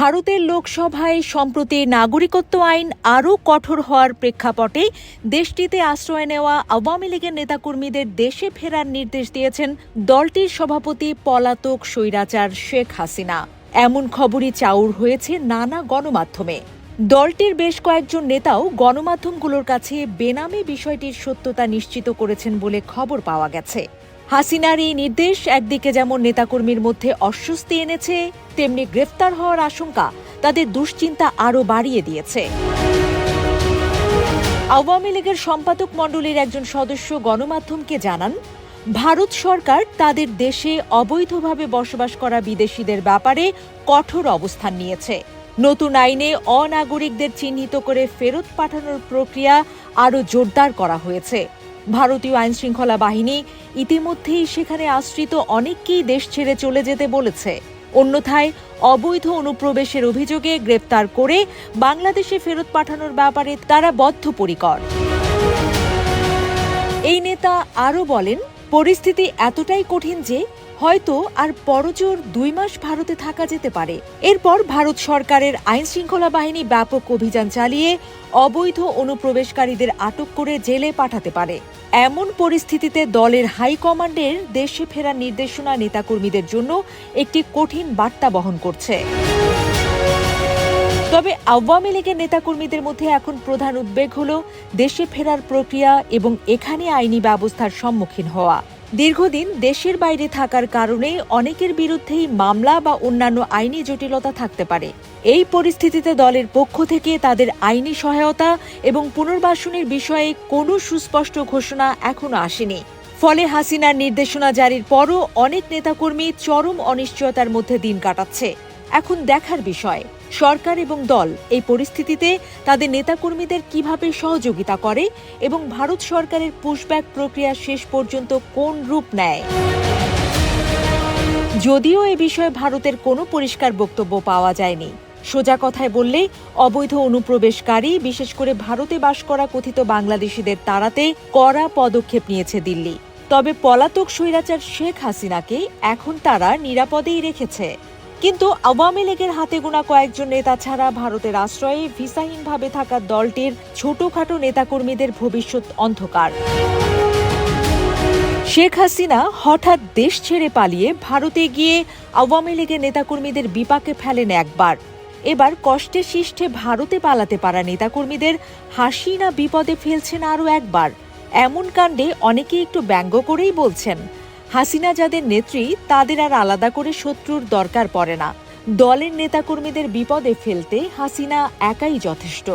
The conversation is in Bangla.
ভারতের লোকসভায় সম্প্রতি নাগরিকত্ব আইন আরও কঠোর হওয়ার প্রেক্ষাপটে দেশটিতে আশ্রয় নেওয়া আওয়ামী লীগের নেতাকর্মীদের দেশে ফেরার নির্দেশ দিয়েছেন দলটির সভাপতি পলাতক স্বৈরাচার শেখ হাসিনা। এমন খবরই চাউর হয়েছে নানা গণমাধ্যমে। দলটির বেশ কয়েকজন নেতাও গণমাধ্যমগুলোর কাছে বেনামে বিষয়টির সত্যতা নিশ্চিত করেছেন বলে খবর পাওয়া গেছে। হাসিনার এই নির্দেশ একদিকে যেমন নেতাকর্মীর মধ্যে অস্বস্তি এনেছে, তেমনি গ্রেফতার হওয়ার আশঙ্কা তাদের দুশ্চিন্তা আরও বাড়িয়ে দিয়েছে। আওয়ামী লীগের সম্পাদক মণ্ডলীর একজন সদস্য গণমাধ্যমকে জানান, ভারত সরকার তাদের দেশে অবৈধভাবে বসবাস করা বিদেশিদের ব্যাপারে কঠোর অবস্থান নিয়েছে। নতুন আইনে অনাগরিকদের চিহ্নিত করে ফেরত পাঠানোর প্রক্রিয়া আরও জোরদার করা হয়েছে। ভারতীয় আইনশৃঙ্খলা বাহিনী ইতিমধ্যেই সেখানে আশ্রিত অনেককেই দেশ ছেড়ে চলে যেতে বলেছে। অন্যথায় অবৈধ অনুপ্রবেশের অভিযোগে গ্রেপ্তার করে বাংলাদেশে ফেরত পাঠানোর ব্যাপারে তারা বদ্ধপরিকর। এই নেতা আরও বলেন, পরিস্থিতি এতটাই কঠিন যে হয়তো আর পরজোর 2 মাস ভারতে থাকা যেতে পারে। এরপর ভারত সরকারের আইনশৃঙ্খলা বাহিনী ব্যাপক অভিযান চালিয়ে অবৈধ অনুপ্রবেশকারীদের আটক করে জেলে পাঠাতে পারে। এমন পরিস্থিতিতে দলের হাইকমান্ডের দেশে ফেরার নির্দেশনা নেতাকর্মীদের জন্য একটি কঠিন বার্তা বহন করছে। তবে আওয়ামী লীগের নেতাকর্মীদের মধ্যে এখন প্রধান উদ্বেগ হল দেশে ফেরার প্রক্রিয়া এবং এখানে আইনি ব্যবস্থার সম্মুখীন হওয়া। দীর্ঘদিন দেশের বাইরে থাকার কারণে অনেকের বিরুদ্ধেই মামলা বা অন্যান্য আইনি জটিলতা থাকতে পারে। এই পরিস্থিতিতে দলের পক্ষ থেকে তাদের আইনি সহায়তা এবং পুনর্বাসনের বিষয়ে কোনো সুস্পষ্ট ঘোষণা এখনো আসেনি। ফলে হাসিনার নির্দেশনা জারির পরও অনেক নেতাকর্মী চরম অনিশ্চয়তার মধ্যে দিন কাটাচ্ছে। এখন দেখার বিষয় সরকার এবং দল এই পরিস্থিতিতে তাদের নেতাকর্মীদের কিভাবে সহযোগিতা করে এবং ভারত সরকারের পুশব্যাক প্রক্রিয়া শেষ পর্যন্ত কোন রূপ নেয়। যদিও এ বিষয়ে ভারতের কোনো পরিষ্কার বক্তব্য পাওয়া যায়নি। সোজা কথায় বললে অবৈধ অনুপ্রবেশকারী, বিশেষ করে ভারতে বাস করা কথিত বাংলাদেশিদের তাড়াতে কড়া পদক্ষেপ নিয়েছে দিল্লি। তবে পলাতক স্বৈরাচার শেখ হাসিনাকে এখন তারা নিরাপদেই রেখেছে। কিন্তু আওয়ামী লীগের হাতে গোনা কয়েকজন নেতা ছাড়া ভারতের আশ্রয়ে ভিসাহীনভাবে থাকা দলটির ছোটখাটো নেতাকর্মীদের ভবিষ্যৎ অন্ধকার। শেখ হাসিনা হঠাৎ দেশ ছেড়ে পালিয়ে ভারতে গিয়ে আওয়ামী লীগের নেতাকর্মীদের বিপাকে ফেলেন একবার। এবার কষ্টে শিষ্টে ভারতে পালাতে পারা নেতাকর্মীদের হাসিনা বিপদে ফেলছেন আরও একবার। এমন কাণ্ডে অনেকেই একটু ব্যঙ্গ করেই বলছেন, হাসিনা যাদের নেত্রী তাদের আর আলাদা করে শত্রুর দরকার পড়ে না। দলের নেতাকর্মীদের বিপদে ফেলতে হাসিনা একাই যথেষ্ট।